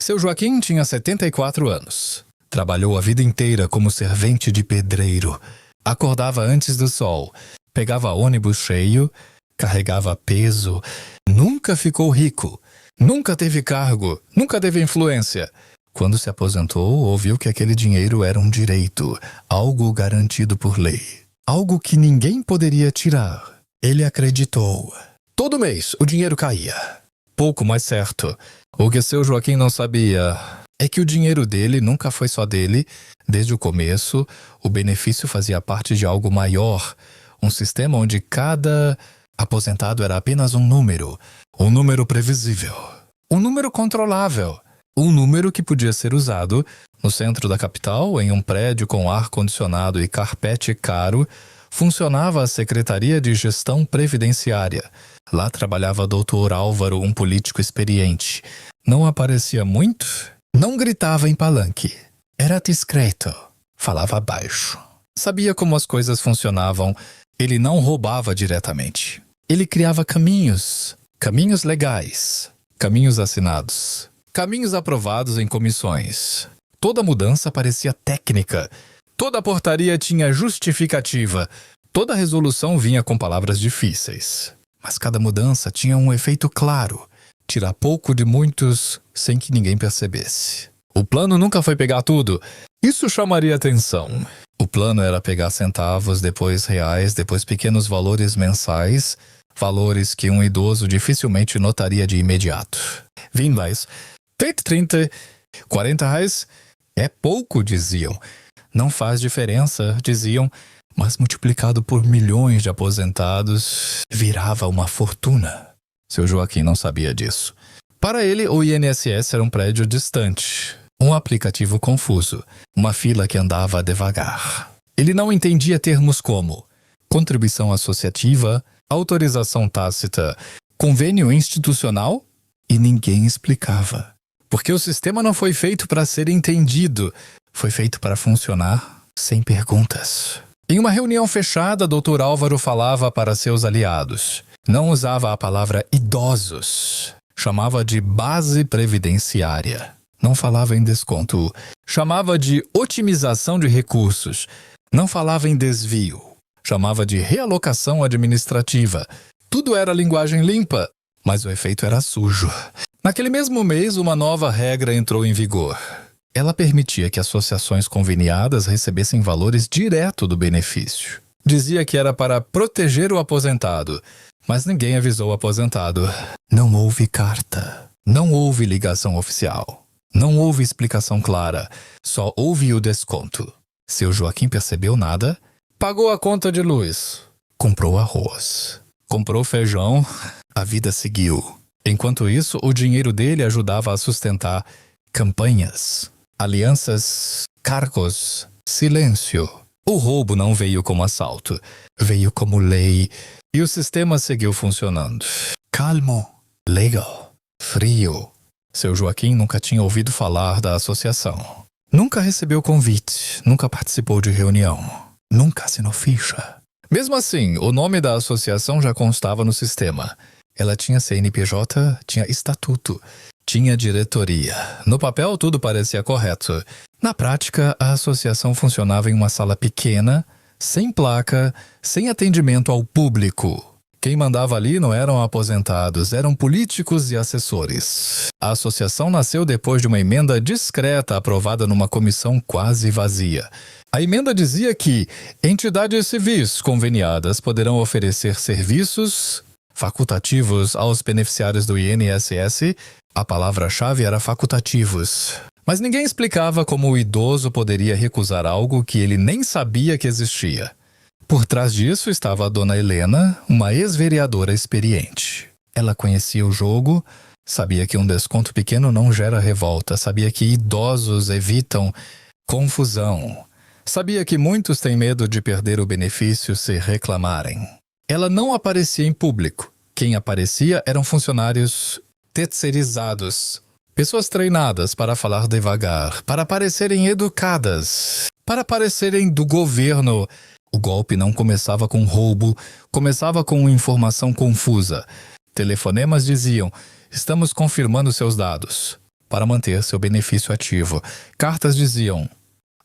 Seu Joaquim tinha 74 anos. Trabalhou a vida inteira como servente de pedreiro. Acordava antes do sol, pegava ônibus cheio, carregava peso. Nunca ficou rico, nunca teve cargo, nunca teve influência. Quando se aposentou, ouviu que aquele dinheiro era um direito, algo garantido por lei, algo que ninguém poderia tirar. Ele acreditou. Todo mês o dinheiro caía. Pouco mais certo. O que seu Joaquim não sabia é que o dinheiro dele nunca foi só dele. Desde o começo, o benefício fazia parte de algo maior, um sistema onde cada aposentado era apenas um número previsível, um número controlável, um número que podia ser usado no centro da capital, em um prédio com ar-condicionado e carpete caro. Funcionava a Secretaria de Gestão Previdenciária. Lá trabalhava Dr. Álvaro, um político experiente. Não aparecia muito, não gritava em palanque. Era discreto, falava baixo. Sabia como as coisas funcionavam. Ele não roubava diretamente. Ele criava caminhos legais, caminhos assinados, caminhos aprovados em comissões. Toda mudança parecia técnica. Toda portaria tinha justificativa. Toda resolução vinha com palavras difíceis. Mas cada mudança tinha um efeito claro. Tirar pouco de muitos sem que ninguém percebesse. O plano nunca foi pegar tudo. Isso chamaria atenção. O plano era pegar centavos, depois reais, depois pequenos valores mensais, valores que um idoso dificilmente notaria de imediato. 20 reais, 30, 40 reais é pouco, diziam. Não faz diferença, diziam, mas multiplicado por milhões de aposentados, virava uma fortuna. Seu Joaquim não sabia disso. Para ele, o INSS era um prédio distante, um aplicativo confuso, uma fila que andava devagar. Ele não entendia termos como contribuição associativa, autorização tácita, convênio institucional, e ninguém explicava. Porque o sistema não foi feito para ser entendido, foi feito para funcionar sem perguntas. Em uma reunião fechada, Dr. Álvaro falava para seus aliados. Não usava a palavra idosos. Chamava de base previdenciária. Não falava em desconto. Chamava de otimização de recursos. Não falava em desvio. Chamava de realocação administrativa. Tudo era linguagem limpa, mas o efeito era sujo. Naquele mesmo mês, uma nova regra entrou em vigor. Ela permitia que associações conveniadas recebessem valores direto do benefício. Dizia que era para proteger o aposentado, mas ninguém avisou o aposentado. Não houve carta, não houve ligação oficial, não houve explicação clara, só houve o desconto. Seu Joaquim percebeu nada, pagou a conta de luz, comprou arroz, comprou feijão, a vida seguiu. Enquanto isso, o dinheiro dele ajudava a sustentar campanhas, alianças, cargos, silêncio. O roubo não veio como assalto, veio como lei, e o sistema seguiu funcionando. Calmo, legal, frio. Seu Joaquim nunca tinha ouvido falar da associação. Nunca recebeu convite, nunca participou de reunião, nunca assinou ficha. Mesmo assim, o nome da associação já constava no sistema. Ela tinha CNPJ, tinha estatuto, tinha diretoria. No papel, tudo parecia correto. Na prática, a associação funcionava em uma sala pequena, sem placa, sem atendimento ao público. Quem mandava ali não eram aposentados, eram políticos e assessores. A associação nasceu depois de uma emenda discreta aprovada numa comissão quase vazia. A emenda dizia que entidades civis conveniadas poderão oferecer serviços facultativos aos beneficiários do INSS. A palavra-chave era facultativos. Mas ninguém explicava como o idoso poderia recusar algo que ele nem sabia que existia. Por trás disso estava a dona Helena, uma ex-vereadora experiente. Ela conhecia o jogo, sabia que um desconto pequeno não gera revolta, sabia que idosos evitam confusão, sabia que muitos têm medo de perder o benefício se reclamarem. Ela não aparecia em público. Quem aparecia eram funcionários terceirizados, pessoas treinadas para falar devagar, para parecerem educadas, para parecerem do governo. O golpe não começava com roubo, começava com informação confusa. Telefonemas diziam: estamos confirmando seus dados. para manter seu benefício ativo. Cartas diziam: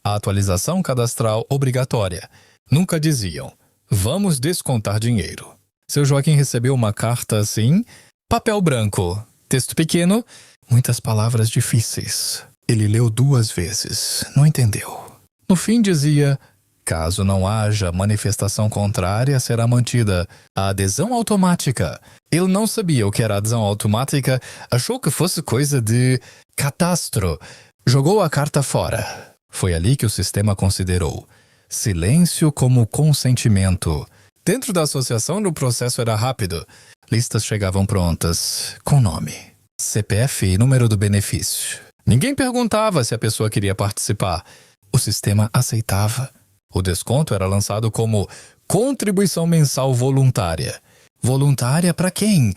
a atualização cadastral obrigatória. Nunca diziam: vamos descontar dinheiro. Seu Joaquim recebeu uma carta assim, papel branco, texto pequeno, muitas palavras difíceis. Ele leu 2 vezes, não entendeu. No fim dizia: caso não haja manifestação contrária, será mantida a adesão automática. Ele não sabia o que era adesão automática, achou que fosse coisa de cadastro. Jogou a carta fora. Foi ali que o sistema considerou silêncio como consentimento. Dentro da associação, o processo era rápido. Listas chegavam prontas, com nome, CPF e número do benefício. Ninguém perguntava se a pessoa queria participar. O sistema aceitava. O desconto era lançado como contribuição mensal voluntária. Voluntária para quem?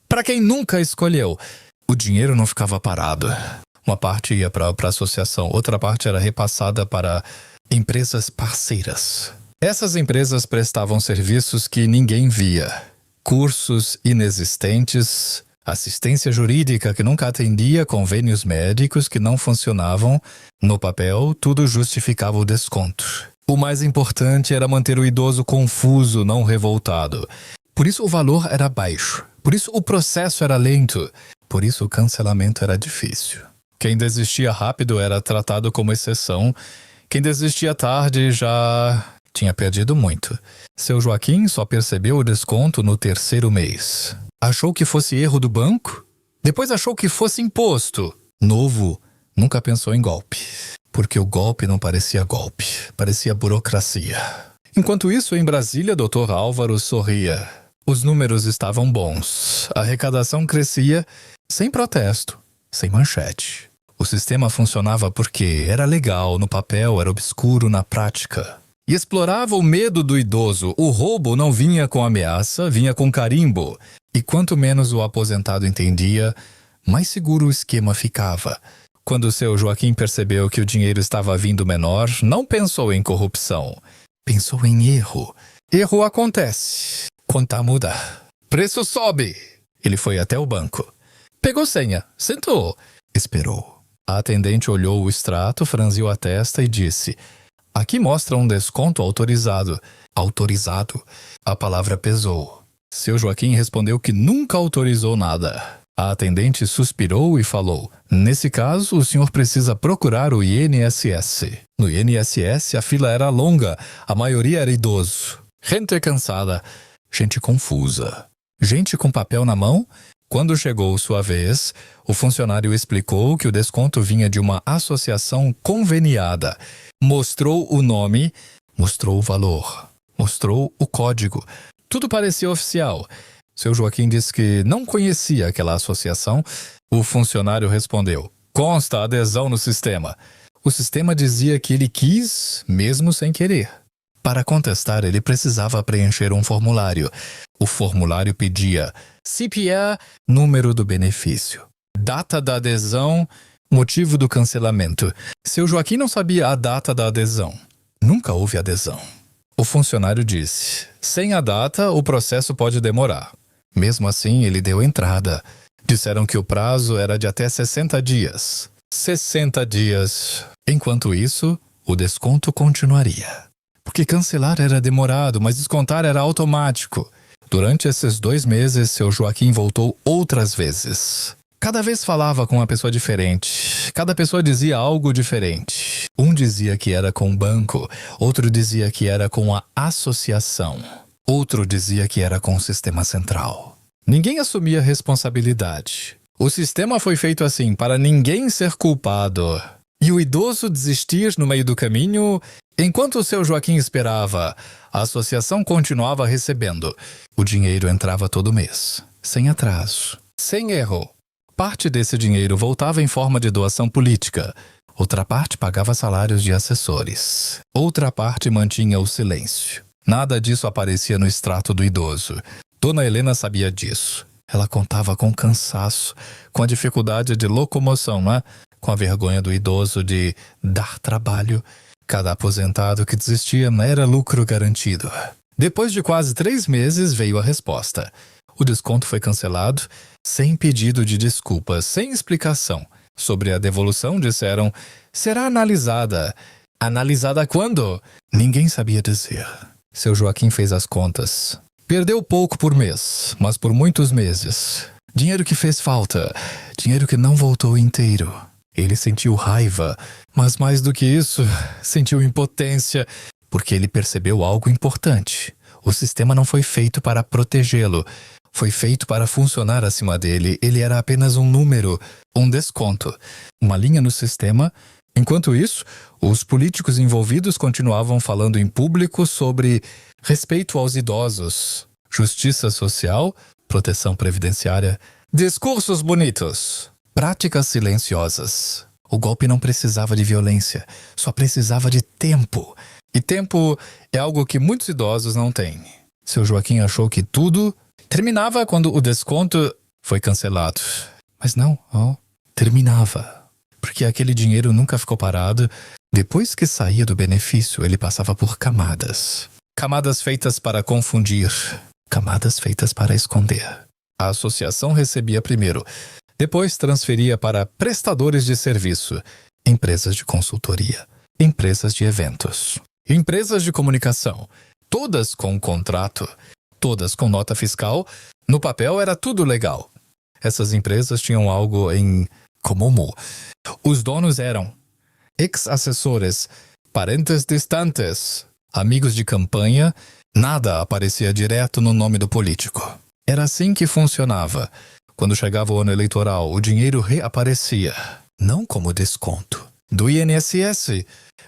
Para quem nunca escolheu. O dinheiro não ficava parado. Uma parte ia para a associação, outra parte era repassada para empresas parceiras. Essas empresas prestavam serviços que ninguém via. Cursos inexistentes, assistência jurídica que nunca atendia, convênios médicos que não funcionavam. No papel, tudo justificava o desconto. O mais importante era manter o idoso confuso, não revoltado. Por isso o valor era baixo. Por isso o processo era lento. Por isso o cancelamento era difícil. Quem desistia rápido era tratado como exceção. Quem desistia tarde já tinha perdido muito. Seu Joaquim só percebeu o desconto no 3º mês. Achou que fosse erro do banco? Depois achou que fosse imposto. Novo, nunca pensou em golpe. Porque o golpe não parecia golpe, parecia burocracia. Enquanto isso, em Brasília, Dr. Álvaro sorria. Os números estavam bons. A arrecadação crescia sem protesto, sem manchete. O sistema funcionava porque era legal no papel, era obscuro na prática. E explorava o medo do idoso. O roubo não vinha com ameaça, vinha com carimbo. E quanto menos o aposentado entendia, mais seguro o esquema ficava. Quando seu Joaquim percebeu que o dinheiro estava vindo menor, não pensou em corrupção. Pensou em erro. Erro acontece. Conta muda. Preço sobe. Ele foi até o banco. Pegou senha. Sentou. Esperou. A atendente olhou o extrato, franziu a testa e disse: aqui mostra um desconto autorizado. Autorizado? A palavra pesou. Seu Joaquim respondeu que nunca autorizou nada. A atendente suspirou e falou: nesse caso, o senhor precisa procurar o INSS. No INSS, a fila era longa. A maioria era idoso. Gente cansada. Gente confusa. Gente com papel na mão. Quando chegou sua vez, o funcionário explicou que o desconto vinha de uma associação conveniada. Mostrou o nome, mostrou o valor, mostrou o código. Tudo parecia oficial. Seu Joaquim disse que não conhecia aquela associação. O funcionário respondeu: consta adesão no sistema. O sistema dizia que ele quis, mesmo sem querer. Para contestar, ele precisava preencher um formulário. O formulário pedia CPA, número do benefício, data da adesão, motivo do cancelamento. Seu Joaquim não sabia a data da adesão. Nunca houve adesão. O funcionário disse: sem a data, o processo pode demorar. Mesmo assim, ele deu entrada. Disseram que o prazo era de até 60 dias. 60 dias. Enquanto isso, o desconto continuaria. Porque cancelar era demorado, mas descontar era automático. Durante esses 2 meses, seu Joaquim voltou outras vezes. Cada vez falava com uma pessoa diferente. Cada pessoa dizia algo diferente. Um dizia que era com o banco, outro dizia que era com a associação. Outro dizia que era com o sistema central. Ninguém assumia responsabilidade. O sistema foi feito assim, para ninguém ser culpado. E o idoso desistir no meio do caminho. Enquanto o seu Joaquim esperava, a associação continuava recebendo. O dinheiro entrava todo mês, sem atraso, sem erro. Parte desse dinheiro voltava em forma de doação política. Outra parte pagava salários de assessores. Outra parte mantinha o silêncio. Nada disso aparecia no extrato do idoso. Dona Helena sabia disso. Ela contava com cansaço, com a dificuldade de locomoção, com a vergonha do idoso de dar trabalho. Cada aposentado que desistia era lucro garantido. Depois de quase 3 meses veio a resposta. O desconto foi cancelado, sem pedido de desculpas, sem explicação. Sobre a devolução, disseram: será analisada. Analisada quando? Ninguém sabia dizer. Seu Joaquim fez as contas. Perdeu pouco por mês, mas por muitos meses. Dinheiro que fez falta, dinheiro que não voltou inteiro. Ele sentiu raiva, mas mais do que isso, sentiu impotência, porque ele percebeu algo importante. O sistema não foi feito para protegê-lo, foi feito para funcionar acima dele. Ele era apenas um número, um desconto, uma linha no sistema. Enquanto isso, os políticos envolvidos continuavam falando em público sobre respeito aos idosos, justiça social, proteção previdenciária, discursos bonitos, práticas silenciosas. O golpe não precisava de violência, só precisava de tempo. E tempo é algo que muitos idosos não têm. Seu Joaquim achou que tudo terminava quando o desconto foi cancelado. Mas não, terminava. Porque aquele dinheiro nunca ficou parado. Depois que saía do benefício, ele passava por camadas. Camadas feitas para confundir. Camadas feitas para esconder. A associação recebia primeiro. Depois transferia para prestadores de serviço, empresas de consultoria, empresas de eventos, empresas de comunicação, todas com contrato, todas com nota fiscal. No papel era tudo legal. Essas empresas tinham algo em comum. Os donos eram ex-assessores, parentes distantes, amigos de campanha. Nada aparecia direto no nome do político. Era assim que funcionava. Quando chegava o ano eleitoral, o dinheiro reaparecia. Não como desconto do INSS,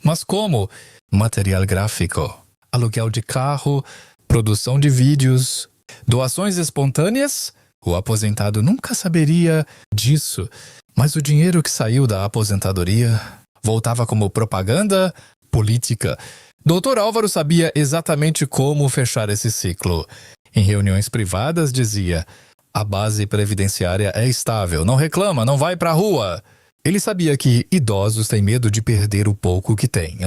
mas como material gráfico, aluguel de carro, produção de vídeos, doações espontâneas. O aposentado nunca saberia disso, mas o dinheiro que saiu da aposentadoria voltava como propaganda política. Dr. Álvaro sabia exatamente como fechar esse ciclo. Em reuniões privadas dizia: a base previdenciária é estável, não reclama, não vai pra rua. Ele sabia que idosos têm medo de perder o pouco que têm.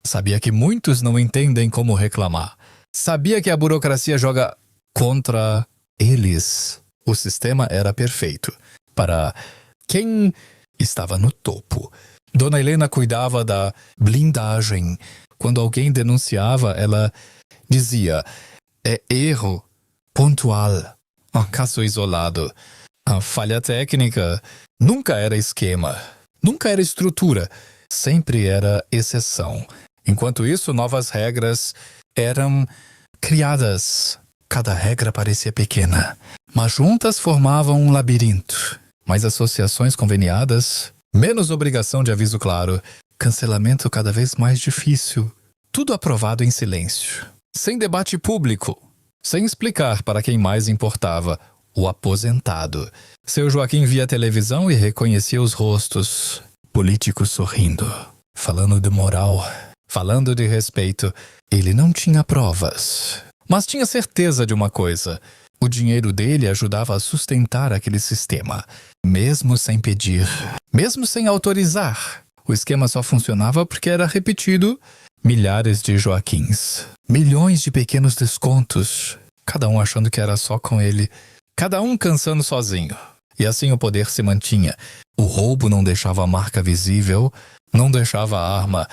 Sabia que muitos não entendem como reclamar. Sabia que a burocracia joga contra eles. O sistema era perfeito para quem estava no topo. Dona Helena cuidava da blindagem. Quando alguém denunciava, ela dizia: é erro pontual, caso isolado. A falha técnica nunca era esquema, nunca era estrutura, sempre era exceção. Enquanto isso, novas regras eram criadas. Cada regra parecia pequena, mas juntas formavam um labirinto. Mais associações conveniadas, menos obrigação de aviso claro, cancelamento cada vez mais difícil. Tudo aprovado em silêncio, sem debate público, sem explicar para quem mais importava: o aposentado. Seu Joaquim via televisão e reconhecia os rostos. Políticos sorrindo, falando de moral, falando de respeito. Ele não tinha provas, mas tinha certeza de uma coisa: o dinheiro dele ajudava a sustentar aquele sistema, mesmo sem pedir, mesmo sem autorizar. O esquema só funcionava porque era repetido. Milhares de Joaquins, milhões de pequenos descontos, cada um achando que era só com ele, cada um cansando sozinho. E assim o poder se mantinha. O roubo não deixava a marca visível, não deixava a arma,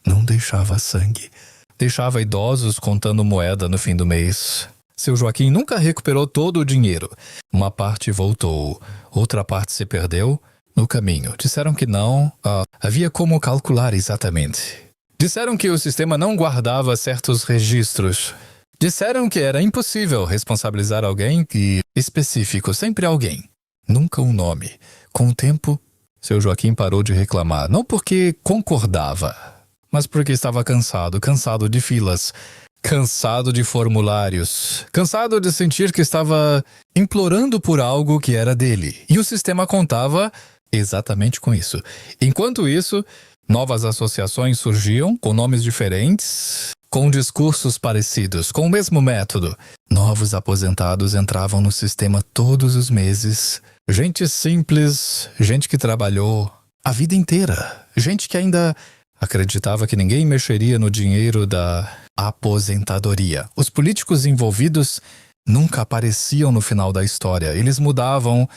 não deixava sangue. Deixava idosos contando moeda no fim do mês. Seu Joaquim nunca recuperou todo o dinheiro. Uma parte voltou, outra parte se perdeu no caminho. Disseram que não havia como calcular exatamente. Disseram que o sistema não guardava certos registros. Disseram que era impossível responsabilizar alguém específico, sempre alguém. Nunca um nome. Com o tempo, seu Joaquim parou de reclamar, não porque concordava, mas porque estava cansado de filas, cansado de formulários, cansado de sentir que estava implorando por algo que era dele. E o sistema contava exatamente com isso. Enquanto isso, novas associações surgiam com nomes diferentes, com discursos parecidos, com o mesmo método. Novos aposentados entravam no sistema todos os meses. Gente simples, gente que trabalhou a vida inteira. Gente que ainda acreditava que ninguém mexeria no dinheiro da aposentadoria. Os políticos envolvidos nunca apareciam no final da história. Eles mudavam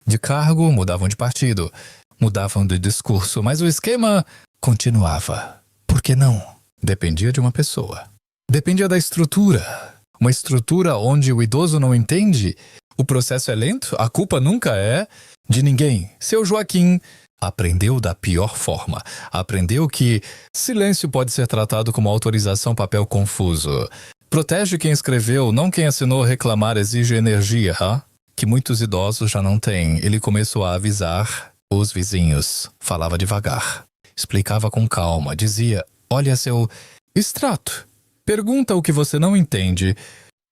de cargo, mudavam de partido. mudavam de discurso, mas o esquema continuava. Por que não? Dependia de uma pessoa. Dependia da estrutura. Uma estrutura onde o idoso não entende, o processo é lento, a culpa nunca é de ninguém. Seu Joaquim aprendeu da pior forma. Aprendeu que silêncio pode ser tratado como autorização, papel confuso. Protege quem escreveu, não quem assinou. Reclamar exige energia, que muitos idosos já não têm. Ele começou a avisar os vizinhos. Falava devagar. Explicava com calma. Dizia, olha seu extrato. Pergunta o que você não entende.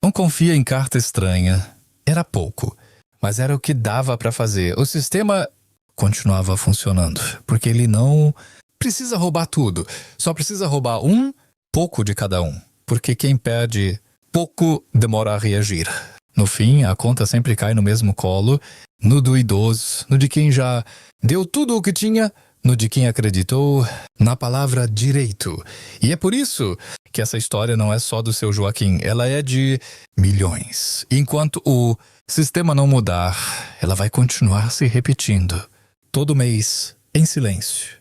Não confia em carta estranha. Era pouco, mas era o que dava para fazer. O sistema continuava funcionando, porque ele não precisa roubar tudo. Só precisa roubar um pouco de cada um. Porque quem perde pouco demora a reagir. No fim, a conta sempre cai no mesmo colo, no do idoso, no de quem já deu tudo o que tinha, no de quem acreditou na palavra direito. E é por isso que essa história não é só do seu Joaquim, ela é de milhões. Enquanto o sistema não mudar, ela vai continuar se repetindo, todo mês, em silêncio.